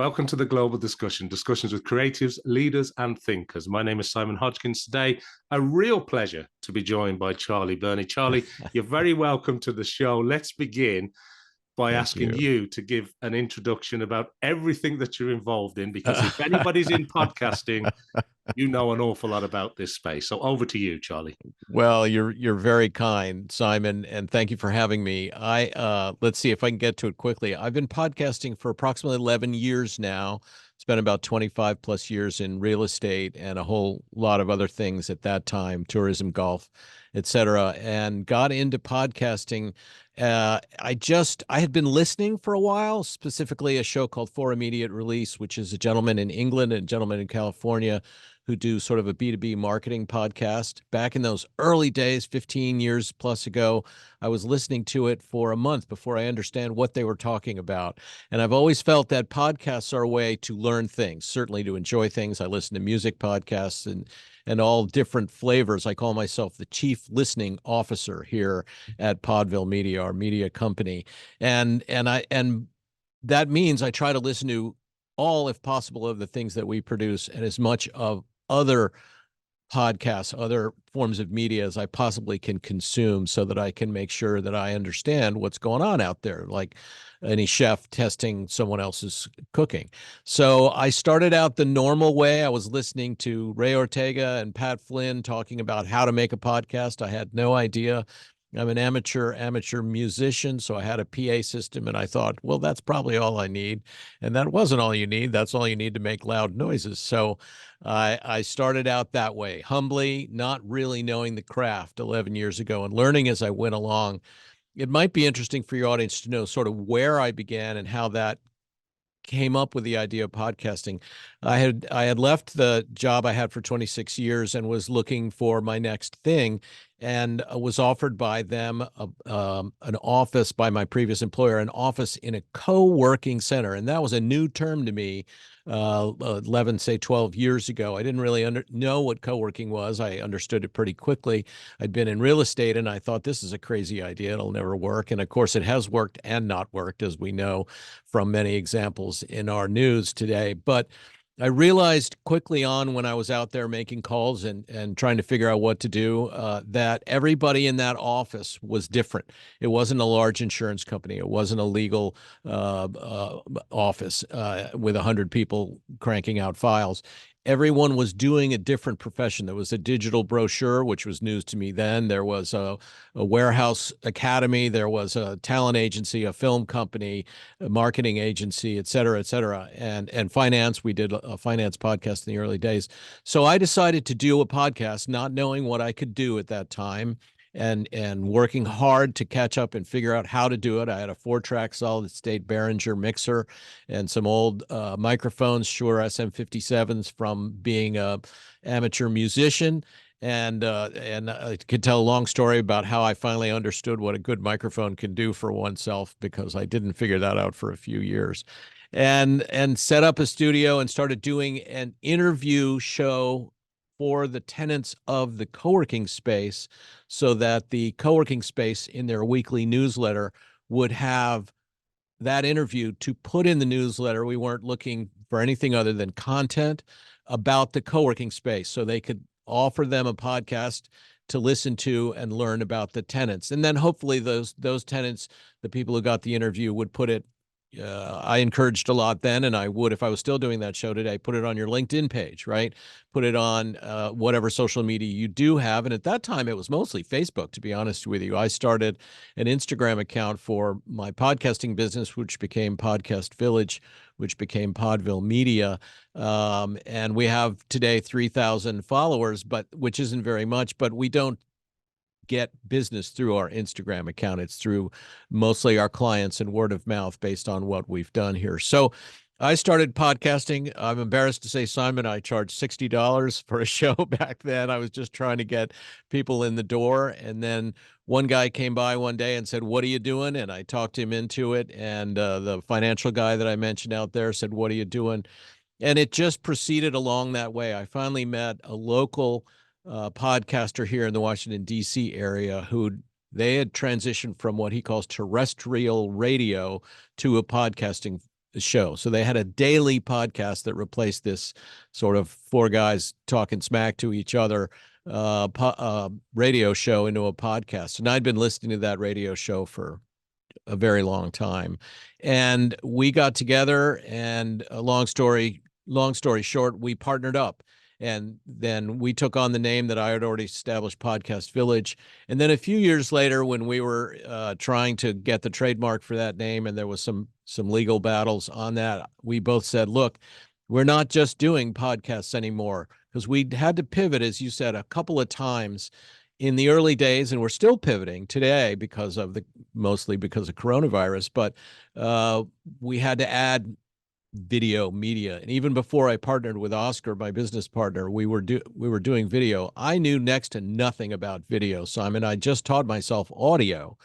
Welcome to the Global Discussion, discussions with creatives, leaders, and thinkers. My name is Simon Hodgkins. Today, a real pleasure to be joined by Charlie Birney. Charlie, you're very welcome to the show. Let's begin by asking you to give an introduction about everything that you're involved in, because if anybody's in podcasting, you know an awful lot about this space. So over to you, Charlie. Well, you're very kind, Simon, and thank you for having me. Let's see if I can get to it quickly. I've been podcasting for approximately 11 years now. Spent about 25 plus years in real estate and a whole lot of other things at that time, tourism, golf, etc., and got into podcasting. I had been listening for a while, specifically a show called For Immediate Release, which is a gentleman in England and a gentleman in California who do sort of a B2B marketing podcast. Back in those early days, 15 years plus ago, I was listening to it for a month before I understand what they were talking about. And I've always felt that podcasts are a way to learn things, certainly to enjoy things. I listen to music podcasts and all different flavors. I call myself the chief listening officer here at Podville Media, our media company. And that means I try to listen to all, if possible, of the things that we produce and as much of other podcasts, other forms of media as I possibly can consume so that I can make sure that I understand what's going on out there, like any chef testing someone else's cooking. So I started out the normal way. I was listening to Ray Ortega and Pat Flynn talking about how to make a podcast. I had no idea. I'm an amateur musician, so I had a PA system, and I thought, well, that's probably all I need. And that wasn't all you need. That's all you need to make loud noises. So I started out that way, humbly, not really knowing the craft 11 years ago and learning as I went along. It might be interesting for your audience to know sort of where I began and how that came up with the idea of podcasting. I had left the job I had for 26 years and was looking for my next thing, and was offered by them an office, by my previous employer, an office in a co-working center. And that was a new term to me 11, say 12 years ago. I didn't really know what co-working was. I understood it pretty quickly. I'd been in real estate and I thought, this is a crazy idea. It'll never work. And of course, it has worked and not worked, as we know from many examples in our news today. But I realized quickly on when I was out there making calls and trying to figure out what to do, that everybody in that office was different. It wasn't a large insurance company. It wasn't a legal office with 100 people cranking out files. Everyone was doing a different profession. There was a digital brochure, which was news to me then. There was a warehouse academy. There was a talent agency, a film company, a marketing agency, et cetera, and finance. We did a finance podcast in the early days. So I decided to do a podcast, not knowing what I could do at that time, and working hard to catch up and figure out how to do it. I had a 4-track solid state Behringer mixer and some old microphones, Shure SM57s from being a amateur musician. And I could tell a long story about how I finally understood what a good microphone can do for oneself, because I didn't figure that out for a few years. And set up a studio and started doing an interview show for the tenants of the co-working space, so that the co-working space in their weekly newsletter would have that interview to put in the newsletter. We weren't looking for anything other than content about the co-working space, so they could offer them a podcast to listen to and learn about the tenants. And then hopefully those tenants, the people who got the interview, would put it, I encouraged a lot then, and I would if I was still doing that show today, put it on your LinkedIn page, right? Put it on whatever social media you do have. And at that time, it was mostly Facebook, to be honest with you. I started an Instagram account for my podcasting business, which became Podcast Village, which became Podville Media. And we have today 3,000 followers, which isn't very much, but we don't get business through our Instagram account. It's through mostly our clients and word of mouth based on what we've done here. So I started podcasting. I'm embarrassed to say, Simon, I charged $60 for a show back then. I was just trying to get people in the door. And then one guy came by one day and said, what are you doing? And I talked him into it. And the financial guy that I mentioned out there said, what are you doing? And it just proceeded along that way. I finally met a local podcaster here in the Washington, D.C. area they had transitioned from what he calls terrestrial radio to a podcasting show. So they had a daily podcast that replaced this sort of four guys talking smack to each other radio show into a podcast. And I'd been listening to that radio show for a very long time. And we got together, and long story short, we partnered up. And then we took on the name that I had already established, Podcast Village. And then a few years later, when we were trying to get the trademark for that name, and there was some legal battles on that, we both said, look, we're not just doing podcasts anymore, because we had to pivot, as you said, a couple of times in the early days, and we're still pivoting today mostly because of coronavirus, but we had to add video media. And even before I partnered with Oscar, my business partner, we were doing video. I knew next to nothing about video, Simon. I just taught myself audio.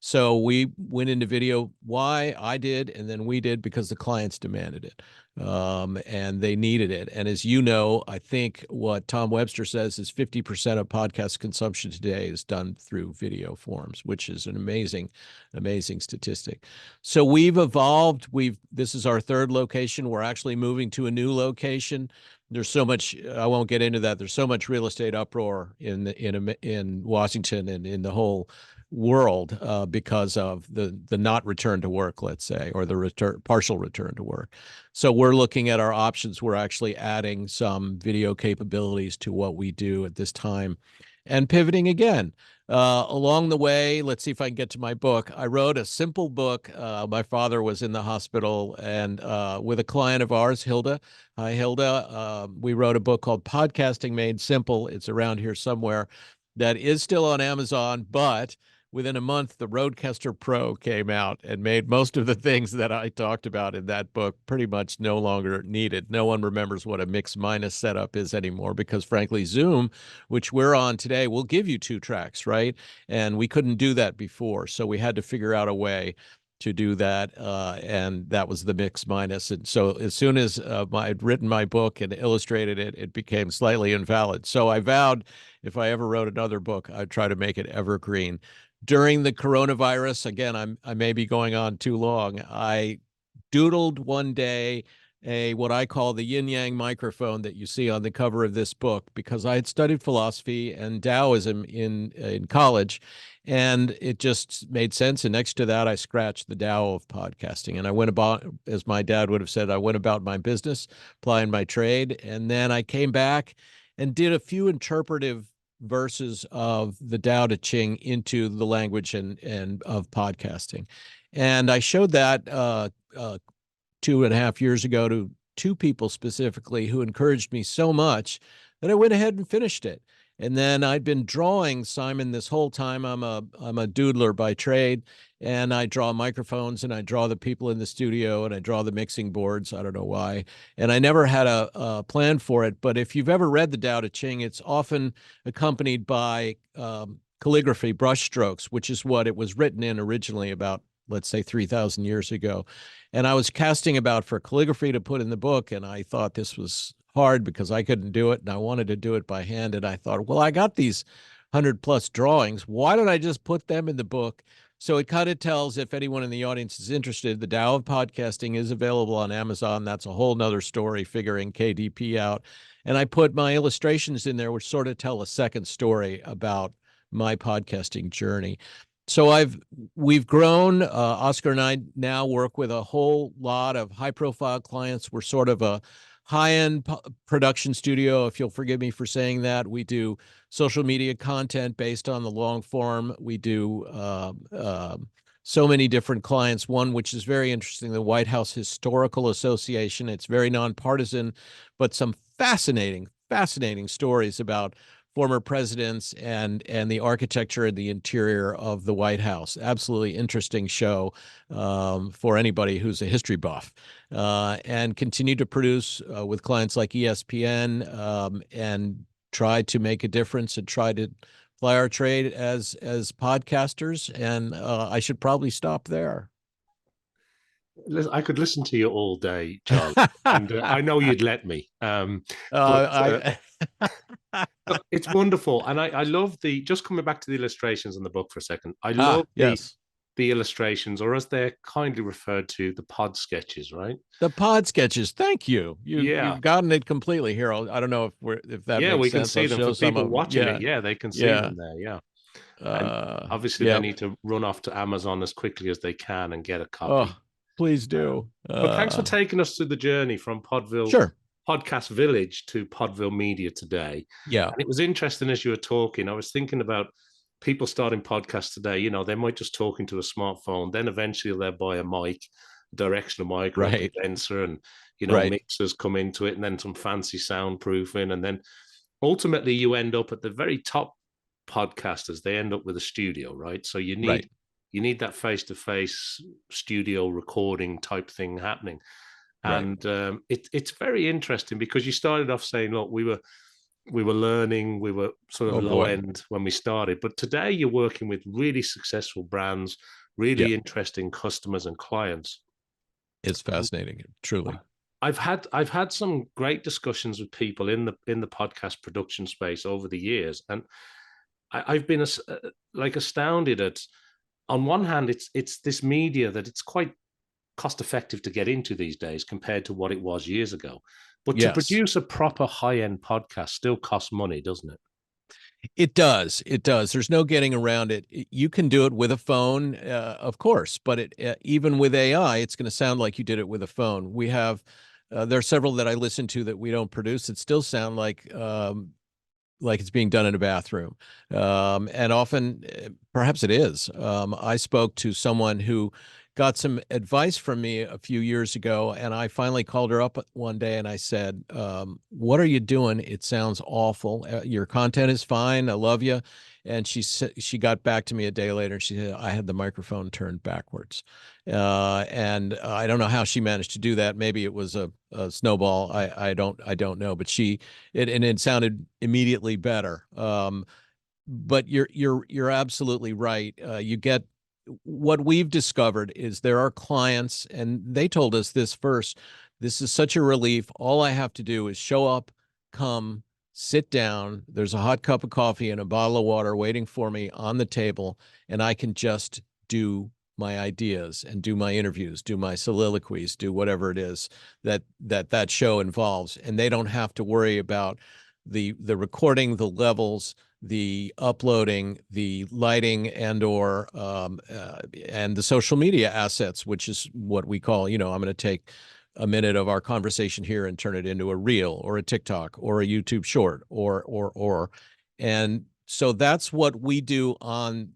So we went into video. Why? I did, and then we did because the clients demanded it, and they needed it. And as you know, I think what Tom Webster says is 50% of podcast consumption today is done through video forms, which is an amazing, amazing statistic. So we've evolved. This is our third location. We're actually moving to a new location. There's so much, I won't get into that. There's so much real estate uproar in Washington and in the whole world because of the not return to work, let's say, or the partial return to work. So we're looking at our options. We're actually adding some video capabilities to what we do at this time and pivoting again. Along the way, let's see if I can get to my book. I wrote a simple book. My father was in the hospital, and with a client of ours, Hilda. Hi, Hilda. We wrote a book called Podcasting Made Simple. It's around here somewhere. That is still on Amazon, but within a month, the Rodecaster Pro came out and made most of the things that I talked about in that book pretty much no longer needed. No one remembers what a mix minus setup is anymore because, frankly, Zoom, which we're on today, will give you 2 tracks, right? And we couldn't do that before. So we had to figure out a way to do that, and that was the mix minus. And so as soon as I'd written my book and illustrated it, it became slightly invalid. So I vowed if I ever wrote another book, I'd try to make it evergreen. During the coronavirus, again, I may be going on too long. I doodled one day what I call the yin yang microphone that you see on the cover of this book, because I had studied philosophy and Taoism in college, and it just made sense. And next to that, I scratched the Tao of podcasting, and I went about, as my dad would have said, I went about my business, applying my trade, and then I came back and did a few interpretive verses of the Tao Te Ching into the language and of podcasting. And I showed that 2.5 years ago to 2 people specifically who encouraged me so much that I went ahead and finished it. And then I'd been drawing, Simon, this whole time. I'm a doodler by trade, and I draw microphones, and I draw the people in the studio, and I draw the mixing boards. I don't know why. And I never had a plan for it. But if you've ever read the Tao Te Ching, it's often accompanied by calligraphy, brush strokes, which is what it was written in originally about, let's say, 3,000 years ago. And I was casting about for calligraphy to put in the book, and I thought this was hard because I couldn't do it, and I wanted to do it by hand. And I thought, well, I got these 100+ drawings. Why don't I just put them in the book? So it kind of tells, if anyone in the audience is interested, the Tao of Podcasting is available on Amazon. That's a whole nother story, figuring KDP out. And I put my illustrations in there, which sort of tell a second story about my podcasting journey. So we've grown. Oscar and I now work with a whole lot of high-profile clients. We're sort of a high-end production studio, if you'll forgive me for saying that. We do social media content based on the long form. We do so many different clients. One, which is very interesting, the White House Historical Association. It's very nonpartisan, but some fascinating stories about former presidents and the architecture and the interior of the White House. Absolutely interesting show for anybody who's a history buff. And continue to produce with clients like ESPN, and try to make a difference and try to fly our trade as podcasters. And I should probably stop there. I could listen to you all day, Charlie, and I know you'd let me. But it's wonderful, and I love just coming back to the illustrations in the book for a second. I love yes. the illustrations, or as they're kindly referred to, the pod sketches, right? The pod sketches. Thank you. Yeah. You've gotten it completely here. I don't know if that Yeah, makes we can sense. see I'll them show for some people of them. watching it. Yeah. Yeah, they can see Yeah. them there. Yeah. And obviously they Yep. need to run off to Amazon as quickly as they can and get a copy. Oh, please Um, do. but thanks for taking us through the journey from Podville Sure. Podcast Village to Podville Media today. Yeah. And it was interesting as you were talking. I was thinking about people starting podcasts today. You know, they might just talk into a smartphone, then eventually they'll buy a mic, directional mic or a Right. condenser, and Right. mixers come into it, and then some fancy soundproofing, and then ultimately you end up at the very top podcasters. They end up with a studio, right? So you Right. need that face to face studio recording type thing happening. Right. And it's very interesting because you started off saying, look, we were learning, we were sort of Oh low boy. end when we started, but today you're working with really successful brands, Yeah. really interesting customers and clients. It's fascinating. Truly. I've had some great discussions with people in the podcast production space over the years, and I've been like astounded at. On one hand, it's this media that it's quite cost effective to get into these days compared to what it was years ago. But to Yes. produce a proper high end podcast still costs money, doesn't it? It does. It does. There's no getting around it. You can do it with a phone, of course, but even with AI, it's going to sound like you did it with a phone. There are several that I listen to that we don't produce that still sound like it's being done in a bathroom. And often, perhaps it is. I spoke to someone who got some advice from me a few years ago, and I finally called her up one day and I said, "What are you doing? It sounds awful. Your content is fine. I love you." And she got back to me a day later and she said, "I had the microphone turned backwards." And I don't know how she managed to do that. Maybe it was a snowball. I don't know, but it sounded immediately better. But you're absolutely right. You get what we've discovered is there are clients, and they told us this first. This is such a relief. All I have to do is show up, come, sit down. There's a hot cup of coffee and a bottle of water waiting for me on the table, and I can just do my ideas and do my interviews, do my soliloquies, do whatever it is that show involves, and they don't have to worry about the recording, the levels, the uploading, the lighting, and the social media assets, which is what we call, I'm going to take a minute of our conversation here and turn it into a reel or a TikTok or a YouTube short and so that's what we do on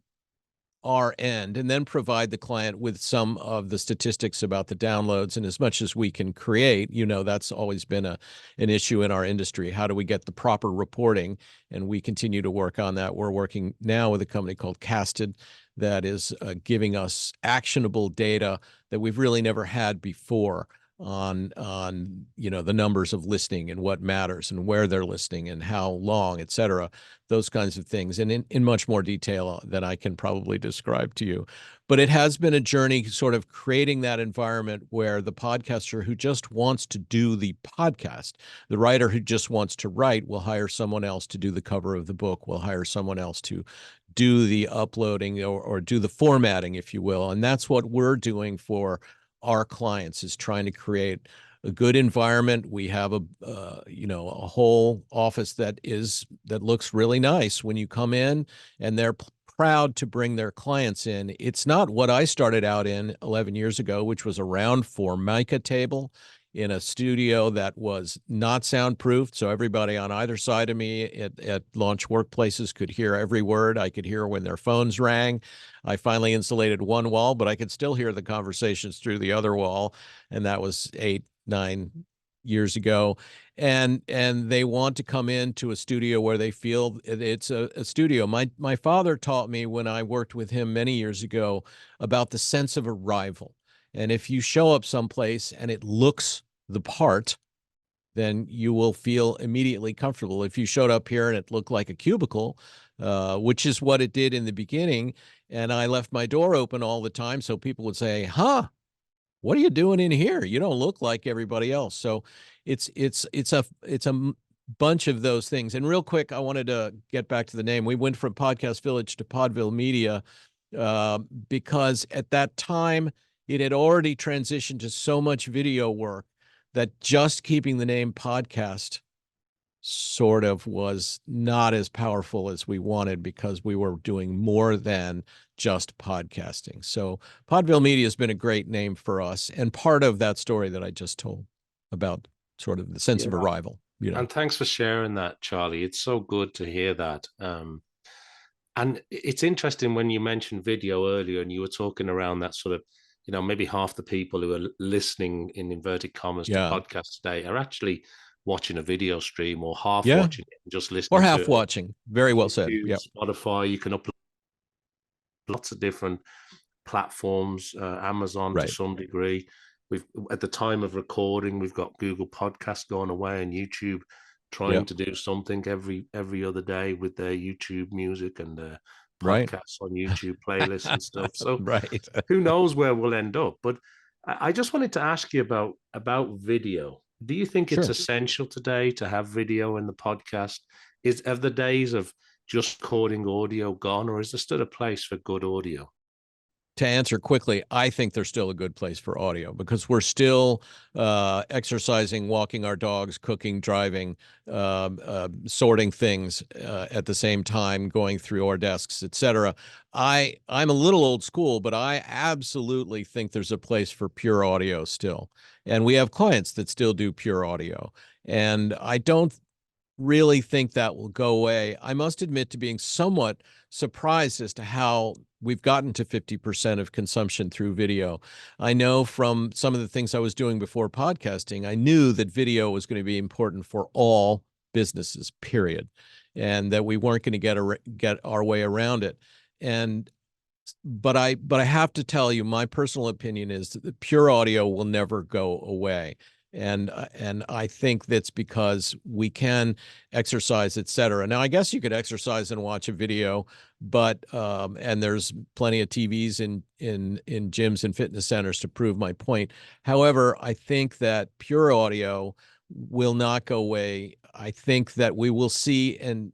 our end, and then provide the client with some of the statistics about the downloads. And as much as we can create, that's always been an issue in our industry. How do we get the proper reporting? And we continue to work on that. We're working now with a company called Casted that is giving us actionable data that we've really never had before on the numbers of listening and what matters and where they're listening and how long, et cetera, those kinds of things, and in much more detail than I can probably describe to you. But it has been a journey sort of creating that environment where the podcaster who just wants to do the podcast, the writer who just wants to write, will hire someone else to do the cover of the book, will hire someone else to do the uploading or do the formatting, if you will. And that's what we're doing for our clients, is trying to create a good environment. We have a whole office that looks really nice when you come in, and they're proud to bring their clients in. It's not what I started out in 11 years ago, which was a round formica table in a studio that was not soundproofed, so everybody on either side of me at launch workplaces could hear every word. I could hear when their phones rang. I finally insulated one wall, but I could still hear the conversations through the other wall, and that was 8, 9 years ago. And they want to come into a studio where they feel it's a studio. My father taught me, when I worked with him many years ago, about the sense of arrival. And if you show up someplace and it looks the part, then you will feel immediately comfortable. If you showed up here and it looked like a cubicle, which is what it did in the beginning, and I left my door open all the time, so people would say, "Huh, what are you doing in here? You don't look like everybody else." So it's a bunch of those things. And real quick, I wanted to get back to the name. We went from Podcast Village to Podville Media because at that time it had already transitioned to so much video work that just keeping the name podcast sort of was not as powerful as we wanted, because we were doing more than just podcasting. So Podville Media has been a great name for us, and part of that story that I just told about sort of the sense Yeah. of arrival, And thanks for sharing that, Charlie. It's so good to hear that. And it's interesting when you mentioned video earlier and you were talking around that sort of, maybe half the people who are listening in inverted commas to Yeah. podcasts today are actually watching a video stream or half Yeah. watching it and just Or listening to half it on watching. Very well said. YouTube, Yeah. Spotify. You can upload lots of different platforms, Amazon to Right. some degree. We've at the time of recording, we've got Google Podcasts going away and YouTube Yeah. trying to do something every other day with their YouTube music and their Right. podcasts on YouTube playlists and stuff. So Right. who knows where we'll end up? But I just wanted to ask you about video. Do you think it's Sure. essential today to have video in the podcast? Have the days of just recording audio gone, or is there still a place for good audio? To answer quickly, I think there's still a good place for audio, because we're still exercising, walking our dogs, cooking, driving, sorting things at the same time, going through our desks, etc. I'm a little old school, but I absolutely think there's a place for pure audio still, and we have clients that still do pure audio, and I don't really think that will go away. I must admit to being somewhat surprised as to how we've gotten to 50% of consumption through video. I know from some of the things I was doing before podcasting, I knew that video was going to be important for all businesses, period, and that we weren't going to get our way around it. And but I have to tell you, my personal opinion is that the pure audio will never go away. And I think that's because we can exercise, et cetera. Now, I guess you could exercise and watch a video, but and there's plenty of TVs in gyms and fitness centers to prove my point. However, I think that pure audio will not go away. I think that we will see and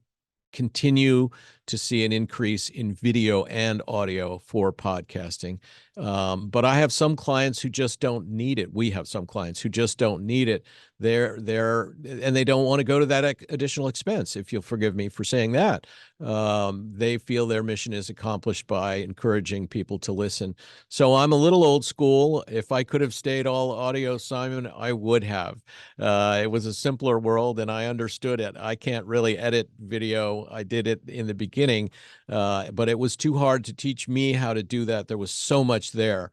continue to see an increase in video and audio for podcasting. But I have some clients who just don't need it. We have some clients who just don't need it. And they don't want to go to that additional expense, if you'll forgive me for saying that. They feel their mission is accomplished by encouraging people to listen. So I'm a little old school. If I could have stayed all audio, Simon, I would have. It was a simpler world and I understood it. I can't really edit video. I did it in the beginning, but it was too hard to teach me how to do that. There was so much there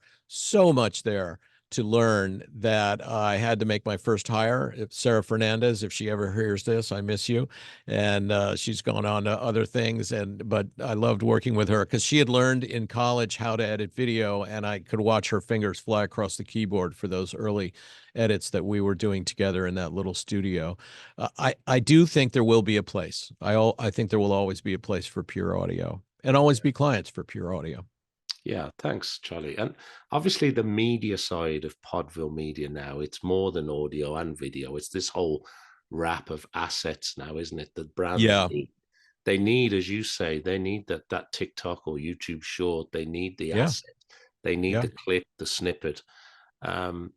to learn, that I had to make my first hire. If Sarah Fernandez, if she ever hears this, I miss you. And she's gone on to other things. But I loved working with her because she had learned in college how to edit video, and I could watch her fingers fly across the keyboard for those early edits that we were doing together in that little studio. I do think there will be a place. I think there will always be a place for pure audio, and always be clients for pure audio. Yeah, thanks, Charlie. And obviously, the media side of Podville Media now, it's more than audio and video. It's this whole wrap of assets now, isn't it? That brands Yeah, need. They need, as you say, they need that TikTok or YouTube short. They need the yeah, asset. They need yeah. the clip, the snippet. Um,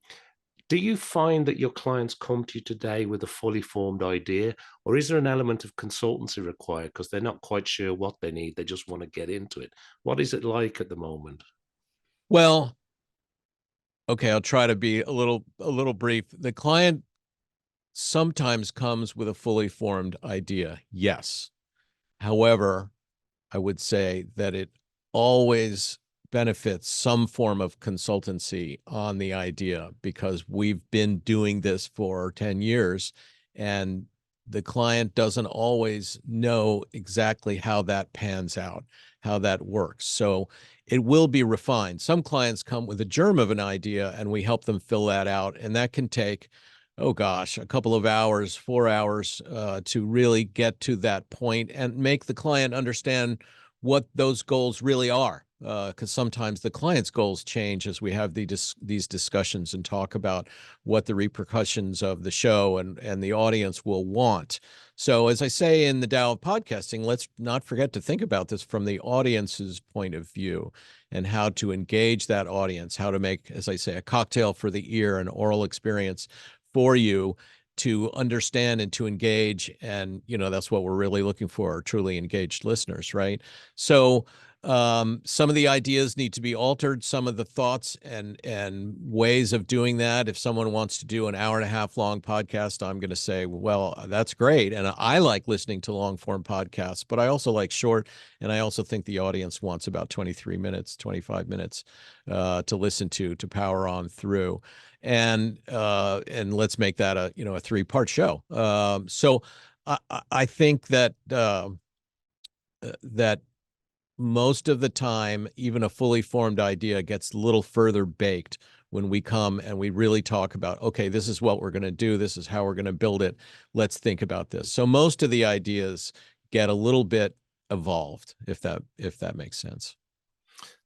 do you find that your clients come to you today with a fully formed idea, or is there an element of consultancy required because they're not quite sure what they need? They just want to get into it. What is it like at the moment? Well, okay, I'll try to be a little brief. The client sometimes comes with a fully formed idea. Yes. However, I would say that it always benefits some form of consultancy on the idea, because we've been doing this for 10 years and the client doesn't always know exactly how that pans out, how that works. So it will be refined. Some clients come with a germ of an idea and we help them fill that out. And that can take, oh gosh, a couple of hours, 4 hours to really get to that point and make the client understand what those goals really are. because sometimes the client's goals change as we have these discussions and talk about what the repercussions of the show and the audience will want. So as I say in the Tao of Podcasting, let's not forget to think about this from the audience's point of view and how to engage that audience, how to make, as I say, a cocktail for the ear, an oral experience for you to understand and to engage. And, that's what we're really looking for, truly engaged listeners, right? So some of the ideas need to be altered, some of the thoughts and ways of doing that. If someone wants to do an hour-and-a-half long podcast, I'm going to say, well, that's great. And I like listening to long-form podcasts, but I also like short. And I also think the audience wants about 23 minutes, 25 minutes to listen to power on through. And let's make that a 3-part show. So I think that that most of the time, even a fully formed idea gets a little further baked when we come and we really talk about, okay, this is what we're going to do. This is how we're going to build it. Let's think about this. So most of the ideas get a little bit evolved, if that makes sense.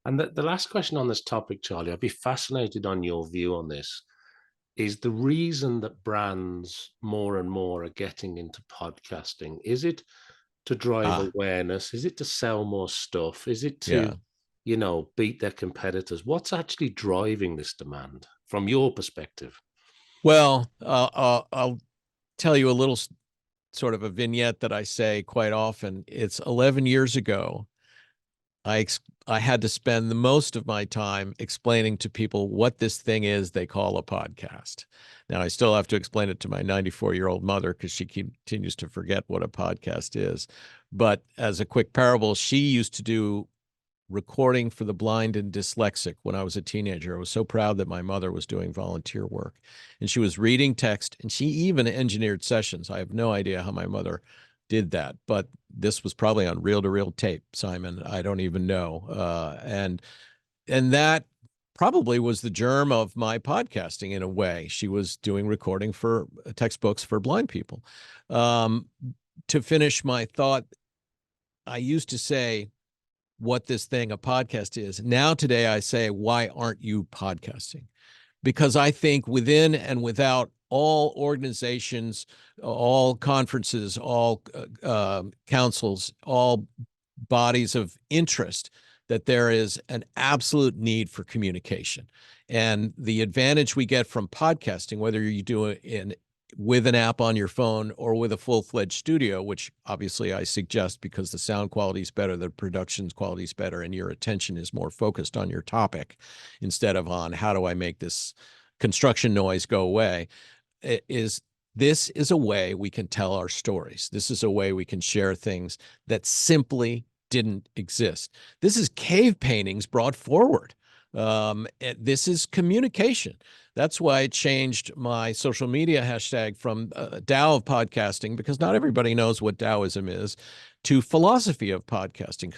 And the last question on this topic, Charlie, I'd be fascinated on your view on this. Is the reason that brands more and more are getting into podcasting, is it to drive awareness? Is it to sell more stuff? Is it to, beat their competitors? What's actually driving this demand from your perspective? Well, I'll tell you a little sort of a vignette that I say quite often. It's 11 years ago. I had to spend the most of my time explaining to people what this thing is they call a podcast. Now, I still have to explain it to my 94-year-old mother because she continues to forget what a podcast is. But as a quick parable, she used to do recording for the blind and dyslexic when I was a teenager. I was so proud that my mother was doing volunteer work. And she was reading text, and she even engineered sessions. I have no idea how my mother did that, but this was probably on reel-to-reel tape, Simon. I don't even know. And that probably was the germ of my podcasting in a way. She was doing recording for textbooks for blind people. To finish my thought, I used to say what this thing, a podcast is. Now today I say, why aren't you podcasting? Because I think within and without all organizations, all conferences, all councils, all bodies of interest, that there is an absolute need for communication. And the advantage we get from podcasting, whether you do it with an app on your phone or with a full-fledged studio, which obviously I suggest because the sound quality is better, the production quality is better, and your attention is more focused on your topic instead of on how do I make this construction noise go away, this is a way we can tell our stories. This is a way we can share things that simply didn't exist. This is cave paintings brought forward. This is communication. That's why I changed my social media hashtag from Tao of Podcasting, because not everybody knows what Taoism is, to philosophy of podcasting,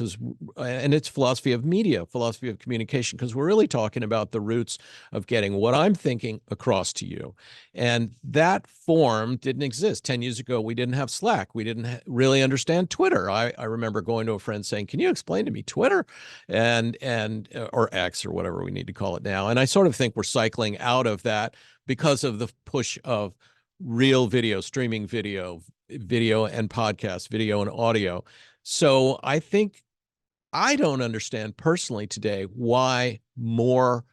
and it's philosophy of media, philosophy of communication, because we're really talking about the roots of getting what I'm thinking across to you. And that form didn't exist. 10 years ago, we didn't have Slack. We didn't really understand Twitter. I remember going to a friend saying, can you explain to me Twitter? Or X, or whatever we need to call it now. And I sort of think we're cycling out of that because of the push of real video, streaming video and podcast, video and audio. So I think I don't understand personally today why more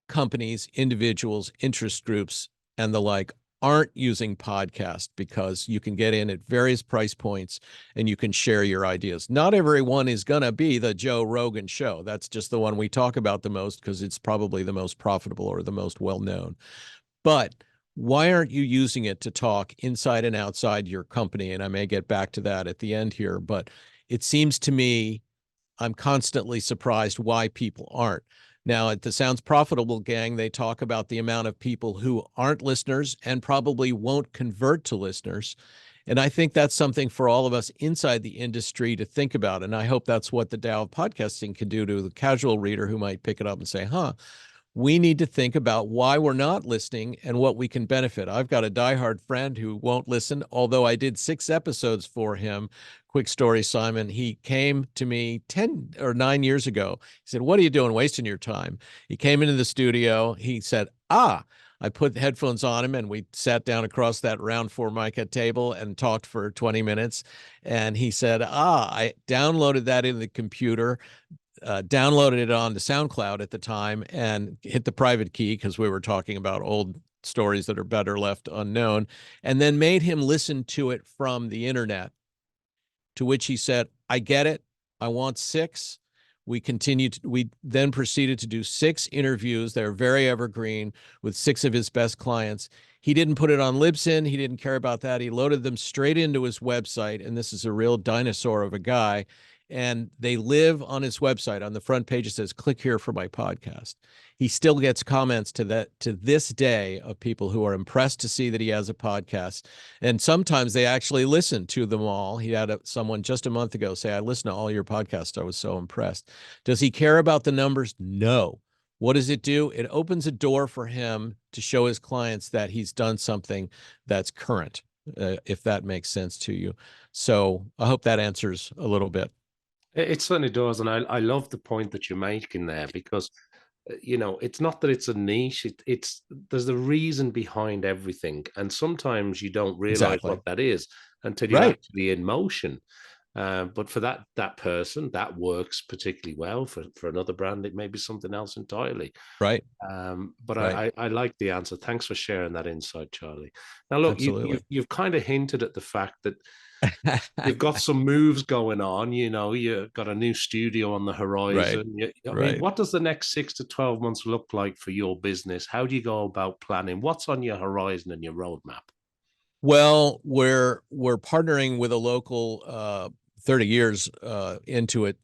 companies, individuals, interest groups, and the like aren't using podcast, because you can get in at various price points and you can share your ideas. Not everyone is going to be the Joe Rogan show. That's just the one we talk about the most because it's probably the most profitable or the most well-known. But why aren't you using it to talk inside and outside your company? And I may get back to that at the end here, but it seems to me I'm constantly surprised why people aren't. Now, at the Sounds Profitable gang, they talk about the amount of people who aren't listeners and probably won't convert to listeners. And I think that's something for all of us inside the industry to think about. And I hope that's what the Tao of Podcasting can do to the casual reader who might pick it up and say, huh, we need to think about why we're not listening and what we can benefit. I've got a diehard friend who won't listen, although I did 6 episodes for him. Quick story, Simon. He came to me 10 or 9 years ago. He said, "What are you doing wasting your time?" He came into the studio. He said, I put headphones on him and we sat down across that round formica table and talked for 20 minutes. And he said, I downloaded that in the computer, downloaded it on the SoundCloud at the time and hit the private key because we were talking about old stories that are better left unknown, and then made him listen to it from the internet, to which he said, "I get it. I want 6." We then proceeded to do 6 interviews. They're very evergreen with 6 of his best clients. He didn't put it on Libsyn. He didn't care about that. He loaded them straight into his website. And this is a real dinosaur of a guy. And they live on his website. On the front page, it says, "Click here for my podcast." He still gets comments to this day of people who are impressed to see that he has a podcast. And sometimes they actually listen to them all. He had someone just a month ago say, "I listened to all your podcasts. I was so impressed." Does he care about the numbers? No. What does it do? It opens a door for him to show his clients that he's done something that's current, if that makes sense to you. So I hope that answers a little bit. It certainly does, and I love the point that you're making there because it's not that it's a niche. It's there's a reason behind everything, and sometimes you don't realize Exactly. what that is until you're Right. actually in motion. But for that person, that works particularly well. For another brand, it may be something else entirely. Right. But Right. I like the answer. Thanks for sharing that insight, Charlie. Now, look, Absolutely. you've kind of hinted at the fact that you've got some moves going on. You've got a new studio on the Right. horizon. I mean, Right. what does the next 6 to 12 months look like for your business? How do you go about planning? What's on your horizon and your roadmap? Well, we're partnering with a local 30 years into it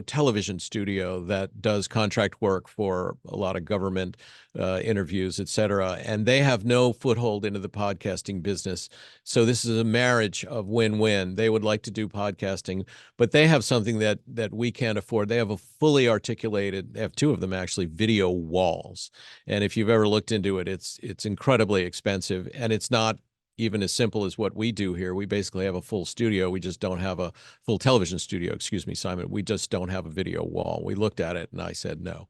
television studio that does contract work for a lot of government interviews, et cetera. And they have no foothold into the podcasting business. So this is a marriage of win-win. They would like to do podcasting, but they have something that we can't afford. They have a fully articulated, they have 2 of them actually, video walls. And if you've ever looked into it, it's incredibly expensive. And it's not even as simple as what we do here. We basically have a full studio. We just don't have a full television studio. Excuse me, Simon. We just don't have a video wall. We looked at it and I said no.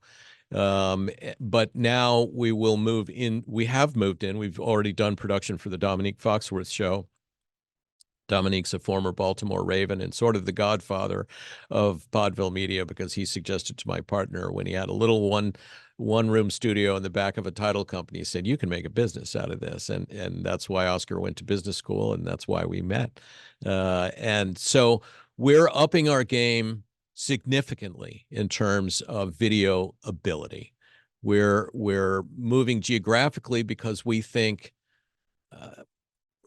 But now we will move in. We have moved in. We've already done production for the Dominique Foxworth show. Dominique's a former Baltimore Raven and sort of the godfather of Podville Media because he suggested to my partner when he had a little one room studio in the back of a title company, he said, "You can make a business out of this." And that's why Oscar went to business school and that's why we met. And so we're upping our game significantly in terms of video ability. We're moving geographically because we think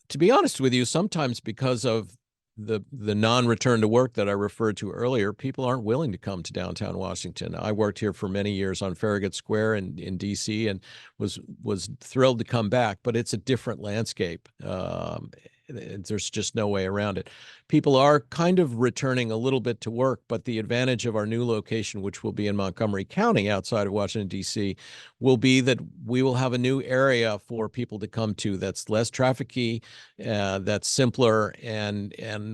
to be honest with you, sometimes because of the non-return to work that I referred to earlier, people aren't willing to come to downtown Washington. I worked here for many years on Farragut Square in DC and was thrilled to come back, but it's a different landscape. There's just no way around it. People are kind of returning a little bit to work, but the advantage of our new location, which will be in Montgomery County outside of Washington, D.C., will be that we will have a new area for people to come to that's less trafficky, that's simpler, and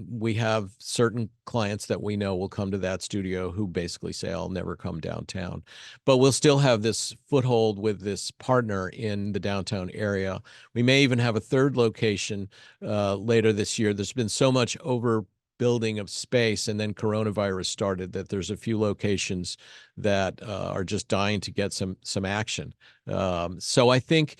we have certain clients that we know will come to that studio who basically say, "I'll never come downtown." But we'll still have this foothold with this partner in the downtown area. We may even have a third location later this year. There's been so much overbuilding of space, and then coronavirus started, that there's a few locations that are just dying to get some action. So I think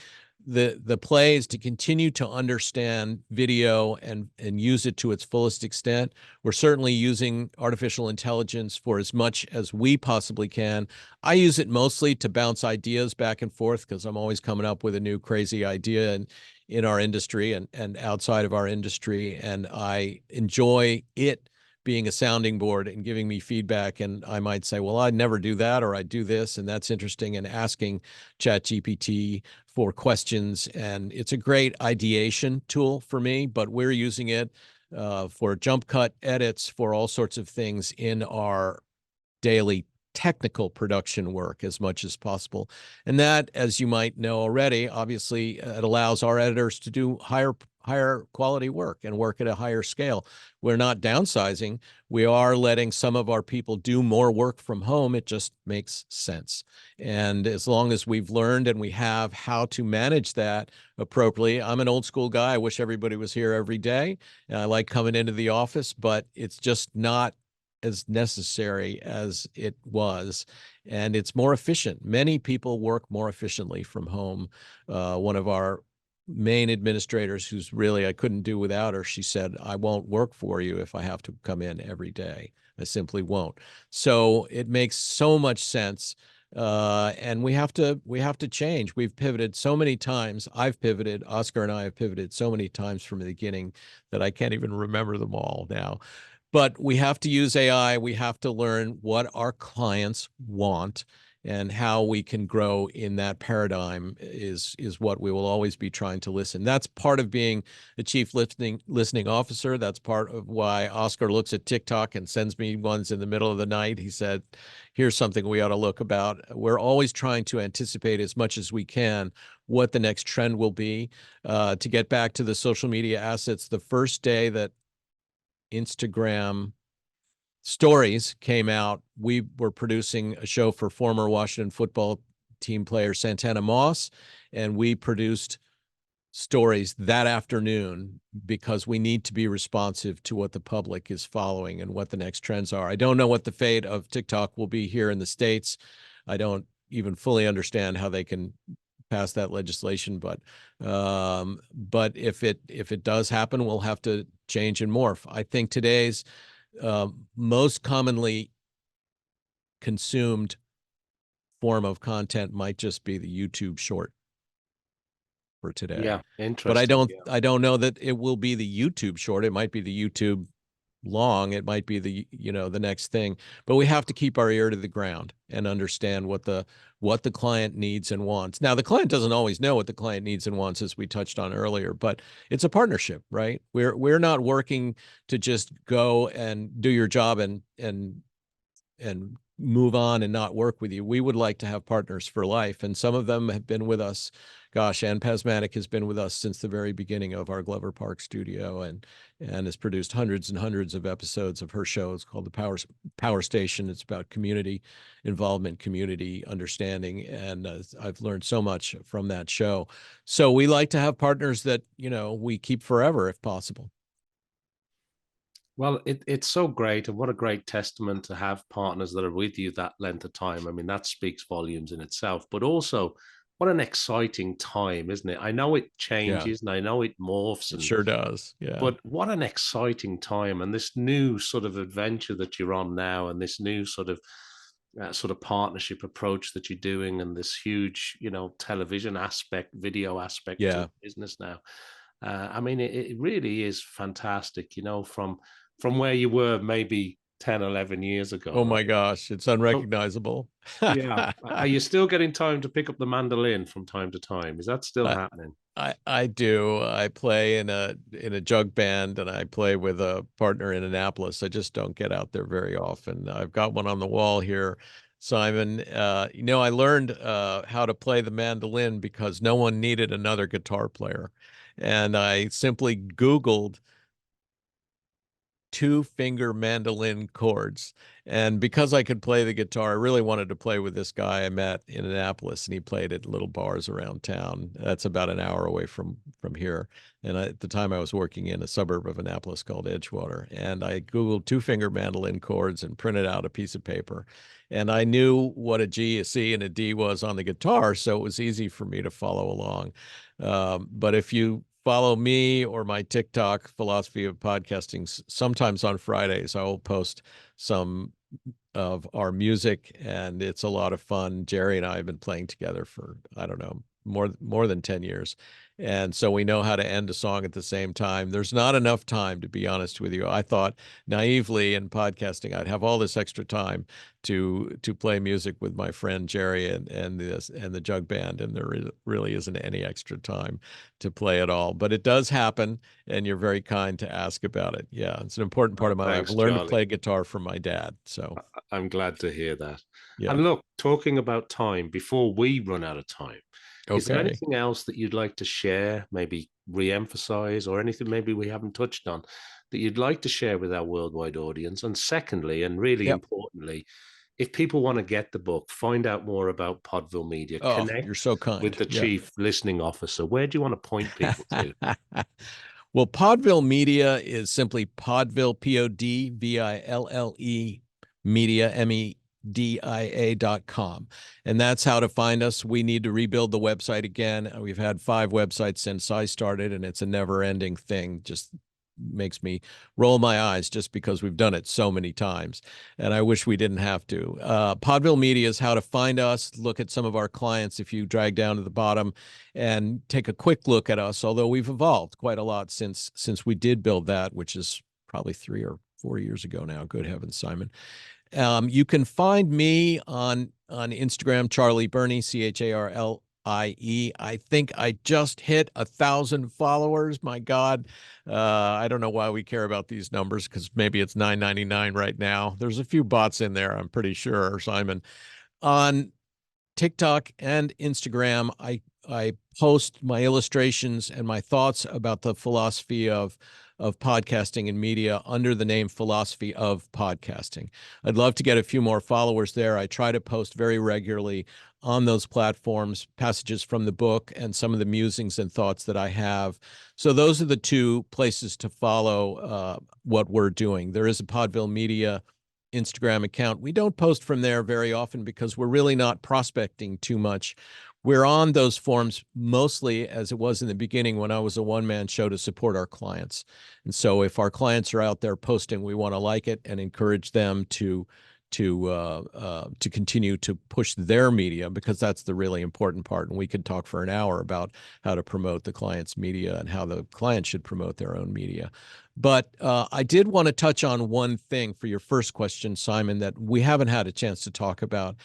the play is to continue to understand video and use it to its fullest extent. We're certainly using artificial intelligence for as much as we possibly can. I use it mostly to bounce ideas back and forth because I'm always coming up with a new crazy idea in our industry and outside of our industry. And I enjoy it being a sounding board and giving me feedback. And I might say, well, I'd never do that, or I'd do this, and that's interesting, and asking ChatGPT for questions. And it's a great ideation tool for me, but we're using it for jump cut edits, for all sorts of things in our daily technical production work as much as possible. And that, as you might know already, obviously it allows our editors to do higher quality work and work at a higher scale. We're not downsizing. We are letting some of our people do more work from home. It just makes sense. And as long as we've learned and we have how to manage that appropriately, I'm an old school guy. I wish everybody was here every day. And I like coming into the office, but it's just not as necessary as it was, and it's more efficient. Many people work more efficiently from home. One of our main administrators, who's really, I couldn't do without her, she said, I won't work for you if I have to come in every day. I simply won't. So it makes so much sense. And we have to change. We've pivoted so many times. I've pivoted. Oscar and I have pivoted so many times from the beginning that I can't even remember them all now. But we have to use AI. We have to learn what our clients want, and how we can grow in that paradigm is what we will always be trying to listen. That's part of being a chief listening officer. That's part of why Oscar looks at TikTok and sends me ones in the middle of the night. He said, here's something we ought to look about. We're always trying to anticipate as much as we can what the next trend will be. To get back to the social media assets, the first day that Instagram stories came out, we were producing a show for former Washington football team player Santana Moss, and we produced stories that afternoon because we need to be responsive to what the public is following and what the next trends are. I don't know what the fate of TikTok will be here in the States. I don't even fully understand how they can pass that legislation, but if it does happen, we'll have to change and morph. I think today's most commonly consumed form of content might just be the YouTube short for today. Yeah, But I interesting. Yeah. don't know that it will be the YouTube short. It might be the YouTube long. It might be the next thing. But we have to keep our ear to the ground and understand what the client needs and wants. Now, the client doesn't always know what the client needs and wants, as we touched on earlier, but it's a partnership, right? We're not working to just go and do your job and move on and not work with you. We would like to have partners for life. And some of them have been with us. Gosh, Ann Pasmatic has been with us since the very beginning of our Glover Park studio, and has produced hundreds and hundreds of episodes of her show. It's called the Power Station. It's about community involvement, community understanding. And I've learned so much from that show. So we like to have partners that, we keep forever if possible. Well, it's so great, and what a great testament to have partners that are with you that length of time. I mean, that speaks volumes in itself, but also what an exciting time, isn't it? I know it Yeah, changes and I know it morphs, it and sure does. Yeah. but what an exciting time, and this new sort of adventure that you're on now, and this new sort of partnership approach that you're doing, and this huge, television aspect, video aspect to Yeah. the business now. I mean, it really is fantastic, from where you were maybe 10, 11 years ago, Oh my right? gosh, it's So, unrecognizable. yeah. Are you still getting time to pick up the mandolin from time to time? Is that still I, happening? I do. I play in a jug band, and I play with a partner in Annapolis. I just don't get out there very often. I've got one on the wall here, Simon. I learned how to play the mandolin because no one needed another guitar player, and I simply Googled two-finger mandolin chords. And because I could play the guitar, I really wanted to play with this guy I met in Annapolis, and he played at little bars around town. That's about an hour away from here. And at the time, I was working in a suburb of Annapolis called Edgewater. And I Googled two-finger mandolin chords and printed out a piece of paper. And I knew what a G, a C, and a D was on the guitar, so it was easy for me to follow along. But if you follow me or my TikTok philosophy of podcasting, sometimes on Fridays, I will post some of our music, and it's a lot of fun. Jerry and I have been playing together for, I don't know, more than 10 years. And so we know how to end a song at the same time. There's not enough time, to be honest with you. I thought naively in podcasting I'd have all this extra time to play music with my friend Jerry and the jug band, and there really isn't any extra time to play at all. But it does happen, and you're very kind to ask about it. Yeah, it's an important part Oh, of my life. I thanks, learned to Charlie. play guitar from my dad. So I'm glad to hear that. Yeah. And look, talking about time, before we run out of time, is there Okay. anything else that you'd like to share, maybe re-emphasize, or anything maybe we haven't touched on that you'd like to share with our worldwide audience? And secondly, and really Yep. importantly, if people want to get the book, find out more about Podville Media, Oh, you're connect so with kind. the Yeah. chief listening officer, where do you want to point people to? Well, Podville Media is simply Podville, Podville, Media, media.com. And that's how to find us. We need to rebuild the website again. We've had 5 websites since I started, and it's a never-ending thing. Just makes me roll my eyes just because we've done it so many times. And I wish we didn't have to. Podville Media is how to find us, look at some of our clients if you drag down to the bottom and take a quick look at us, although we've evolved quite a lot since we did build that, which is probably 3 or 4 years ago now. Good heavens, Simon. You can find me on Instagram, Charlie Birney, Charlie. I think I just hit 1,000 followers. My God, I don't know why we care about these numbers, because maybe it's 9.99 right now. There's a few bots in there, I'm pretty sure, Simon. On TikTok and Instagram, I post my illustrations and my thoughts about the philosophy of podcasting and media under the name Philosophy of Podcasting. I'd love to get a few more followers there. I try to post very regularly on those platforms passages from the book and some of the musings and thoughts that I have. So those are the 2 places to follow what we're doing. There is a Podville Media Instagram account. We don't post from there very often because we're really not prospecting too much. We're on those forums mostly, as it was in the beginning when I was a one-man show, to support our clients. And so if our clients are out there posting, we want to like it and encourage them to continue to push their media, because that's the really important part. And we could talk for an hour about how to promote the client's media and how the client should promote their own media. But I did want to touch on one thing for your first question, Simon, that we haven't had a chance to talk about.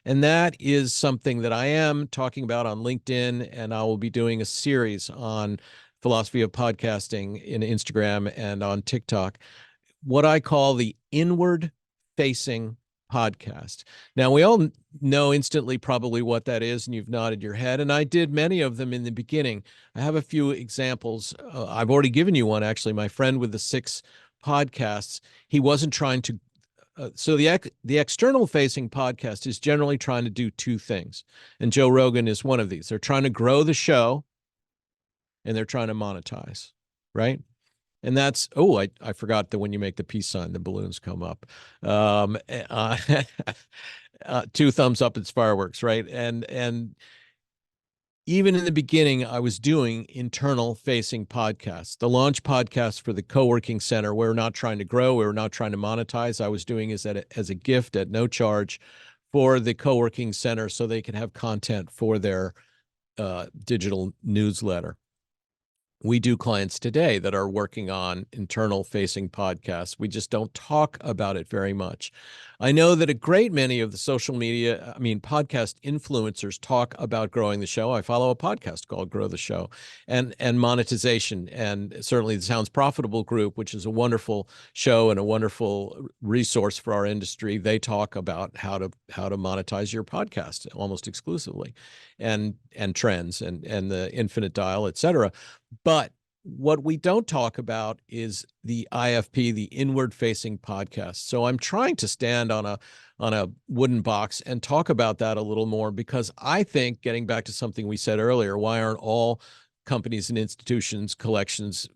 And that is something that I am talking about on LinkedIn, and I will be doing a series on philosophy of podcasting in Instagram and on TikTok, what I call the inward facing podcast. Now, we all know instantly probably what that is, and you've nodded your head. And I did many of them in the beginning. I have a few examples. I've already given you one, actually. My friend with the 6 podcasts, he wasn't trying to. So the external facing podcast is generally trying to do 2 things. And Joe Rogan is one of these. They're trying to grow the show and they're trying to monetize, right? And that's, oh, I forgot that when you make the peace sign, the balloons come up. 2 thumbs up, it's fireworks, right? And even in the beginning, I was doing internal facing podcasts. The launch podcast for the co-working center, we're not trying to grow, we're not trying to monetize. I was doing it as a gift at no charge for the co-working center so they can have content for their digital newsletter. We do clients today that are working on internal facing podcasts. We just don't talk about it very much. I know that a great many of the social media, podcast influencers talk about growing the show. I follow a podcast called Grow the Show, and monetization, and certainly the Sounds Profitable group, which is a wonderful show and a wonderful resource for our industry. They talk about how to monetize your podcast almost exclusively, and trends and the infinite dial, et cetera. But what we don't talk about is the IFP, the inward-facing podcast. So I'm trying to stand on a wooden box and talk about that a little more, because I think, getting back to something we said earlier, why aren't all companies and institutions, collections,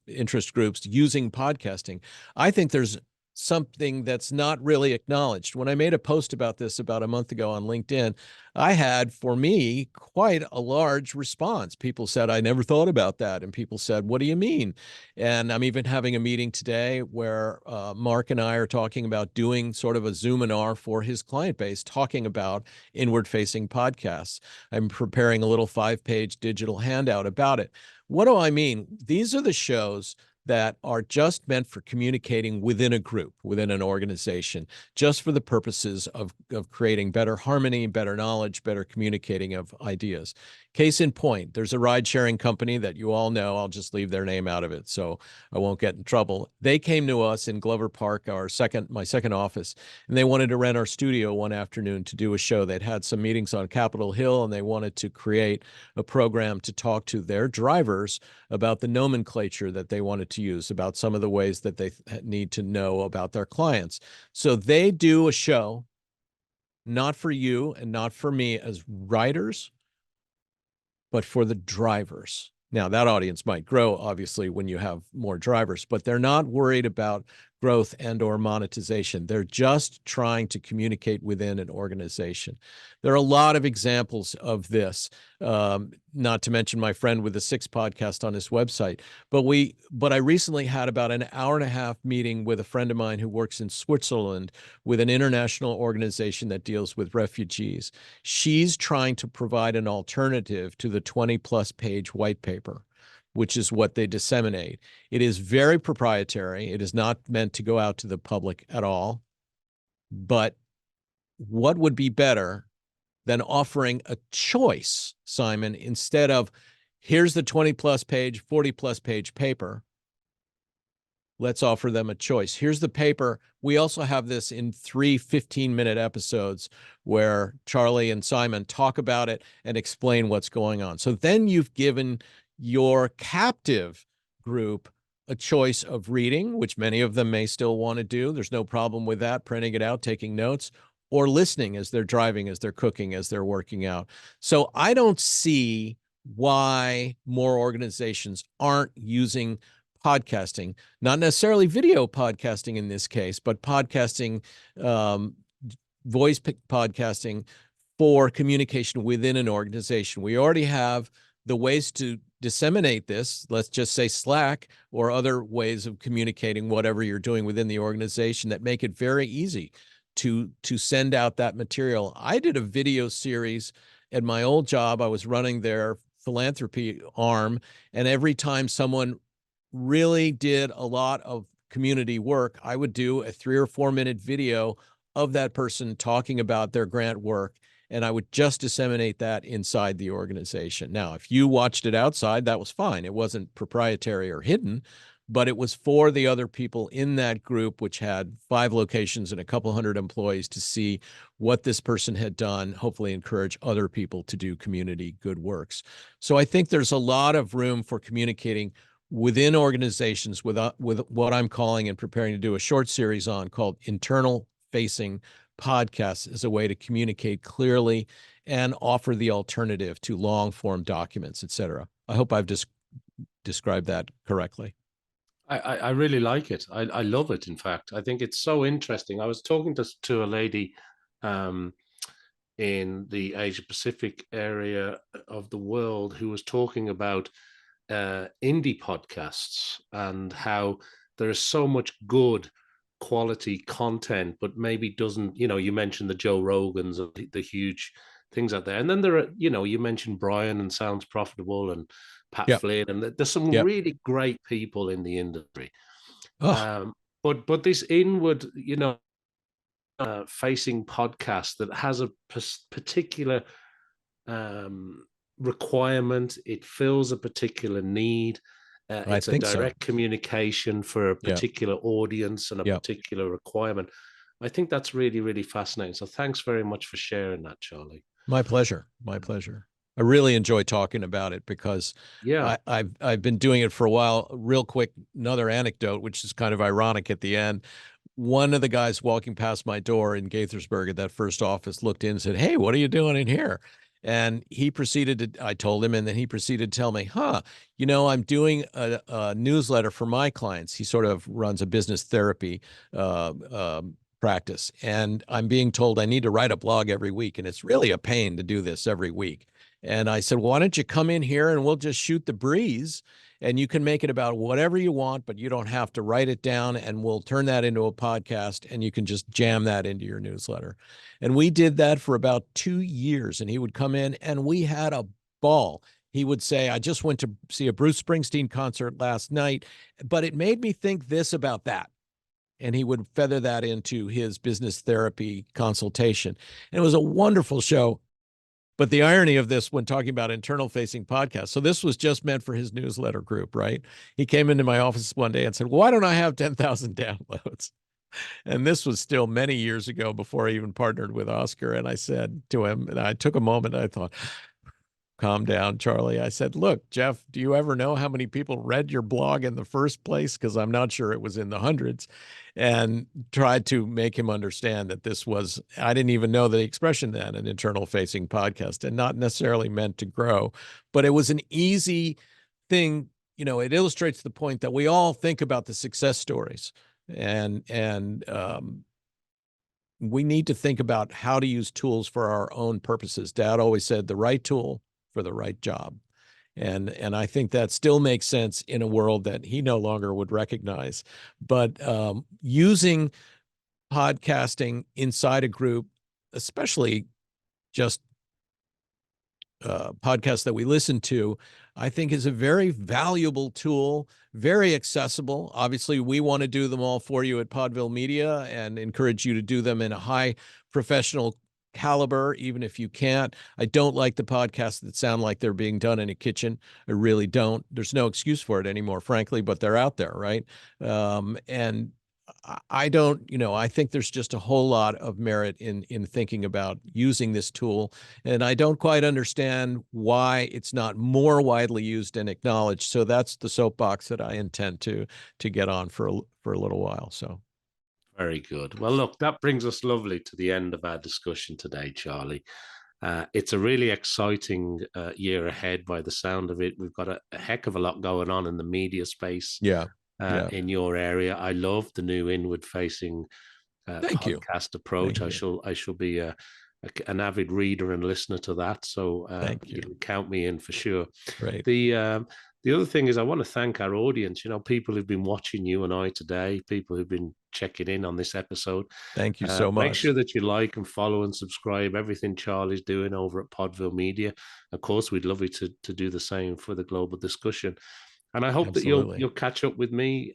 interest groups using podcasting? I think there's something that's not really acknowledged. When I made a post about this about a month ago on LinkedIn, I had, for me, quite a large response. People said, I never thought about that. And people said, what do you mean? And I'm even having a meeting today where Mark and I are talking about doing sort of a Zoominar for his client base, talking about inward-facing podcasts. I'm preparing a little 5-page digital handout about it. What do I mean? These are the shows that are just meant for communicating within a group, within an organization, just for the purposes of creating better harmony, better knowledge, better communicating of ideas. Case in point, there's a ride-sharing company that you all know. I'll just leave their name out of it so I won't get in trouble. They came to us in Glover Park, my second office, and they wanted to rent our studio one afternoon to do a show. They'd had some meetings on Capitol Hill, and they wanted to create a program to talk to their drivers about the nomenclature that they wanted to use, about some of the ways that they need to know about their clients. So they do a show, not for you and not for me as writers, but for the drivers. Now, that audience might grow, obviously, when you have more drivers, but they're not worried about growth and or monetization. They're just trying to communicate within an organization. There are a lot of examples of this, not to mention my friend with the Six podcast on his website. But I recently had about an hour and a half meeting with a friend of mine who works in Switzerland with an international organization that deals with refugees. She's trying to provide an alternative to the 20-plus page white paper, which is what they disseminate. It is very proprietary. It is not meant to go out to the public at all. But what would be better than offering a choice, Simon, instead of here's the 20-plus page, 40-plus page paper? Let's offer them a choice. Here's the paper. We also have this in 3 15-minute episodes where Charlie and Simon talk about it and explain what's going on. So then you've given your captive group a choice of reading, which many of them may still want to do. There's no problem with that, printing it out, taking notes, or listening as they're driving, as they're cooking, as they're working out. So I don't see why more organizations aren't using podcasting, not necessarily video podcasting in this case, but podcasting, voice podcasting for communication within an organization. We already have the ways to disseminate this, let's just say Slack or other ways of communicating whatever you're doing within the organization that make it very easy to send out that material. I did a video series at my old job. I was running their philanthropy arm, and every time someone really did a lot of community work, I would do a 3 or 4 minute video of that person talking about their grant work, and I would just disseminate that inside the organization. Now, if you watched it outside, that was fine. It wasn't proprietary or hidden, but it was for the other people in that group, which had 5 locations and a couple hundred employees, to see what this person had done, hopefully encourage other people to do community good works. So I think there's a lot of room for communicating within organizations with what I'm calling and preparing to do a short series on called internal facing podcasts as a way to communicate clearly and offer the alternative to long form documents, et cetera. I hope I've described that correctly. I really like it. I love it. In fact, I think it's so interesting. I was talking to a lady in the Asia Pacific area of the world who was talking about indie podcasts and how there is so much good quality content, but maybe doesn't, you mentioned the Joe Rogans of the huge things out there. And then there are, you mentioned Brian and Sounds Profitable and Pat Yep. Flynn, and there's some Yep. really great people in the industry. Oh, But this inward, facing podcast that has a particular requirement, it fills a particular need. I It's a think so. direct communication for a Yeah. particular audience and a Yeah. particular requirement. I think that's really, really fascinating. So thanks very much for sharing that, Charlie. My pleasure. My pleasure. I really enjoy talking about it because Yeah. I've been doing it for a while. Real quick, another anecdote, which is kind of ironic at the end. One of the guys walking past my door in Gaithersburg at that first office looked in and said, "Hey, what are you doing in here?" And he proceeded to, I told him, and then he proceeded to tell me, I'm doing a newsletter for my clients. He sort of runs a business therapy practice. And I'm being told I need to write a blog every week. And it's really a pain to do this every week. And I said, well, why don't you come in here and we'll just shoot the breeze and you can make it about whatever you want, but you don't have to write it down, and we'll turn that into a podcast and you can just jam that into your newsletter. And we did that for about 2 years, and he would come in and we had a ball. He would say, I just went to see a Bruce Springsteen concert last night, but it made me think this about that. And he would feather that into his business therapy consultation. And it was a wonderful show. But the irony of this when talking about internal facing podcasts, so this was just meant for his newsletter group, right? He came into my office one day and said, "Why don't I have 10,000 downloads?" And this was still many years ago before I even partnered with Oscar. And I said to him, and I took a moment, I thought, calm down, Charlie. I said, "Look, Jeff, do you ever know how many people read your blog in the first place? Because I'm not sure it was in the hundreds." And tried to make him understand that this was, I didn't even know the expression then, an internal facing podcast, and not necessarily meant to grow, but it was an easy thing. It illustrates the point that we all think about the success stories, and we need to think about how to use tools for our own purposes. Dad always said the right tool for the right job. And I think that still makes sense in a world that he no longer would recognize. But using podcasting inside a group, especially just podcasts that we listen to, I think is a very valuable tool, very accessible. Obviously, we want to do them all for you at Podville Media and encourage you to do them in a high professional caliber, even if you can't. I don't like the podcasts that sound like they're being done in a kitchen. I really don't. There's no excuse for it anymore, frankly, but they're out there, right? And I don't, I think there's just a whole lot of merit in thinking about using this tool. And I don't quite understand why it's not more widely used and acknowledged. So that's the soapbox that I intend to get on for a little while. So. Very good. Well, look, that brings us lovely to the end of our discussion today, Charlie. It's a really exciting year ahead by the sound of it. We've got a heck of a lot going on in the media space. Yeah. In your area. I love the new inward-facing podcast approach. Thank you. I shall be an avid reader and listener to that. So you can count me in for sure. Right. The other thing is I want to thank our audience, people who've been watching you and I today, people who've been checking in on this episode. Thank you so much. Make sure that you like and follow and subscribe everything Charlie's doing over at Podville Media. Of course, we'd love you to do the same for the global discussion. And I hope that you'll catch up with me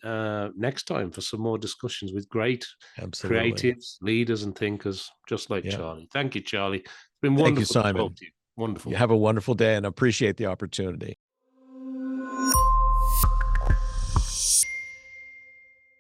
next time for some more discussions with great creatives, leaders, and thinkers, just like Charlie. Thank you, Charlie. It's been wonderful to talk to you. Wonderful. You have a wonderful day and appreciate the opportunity.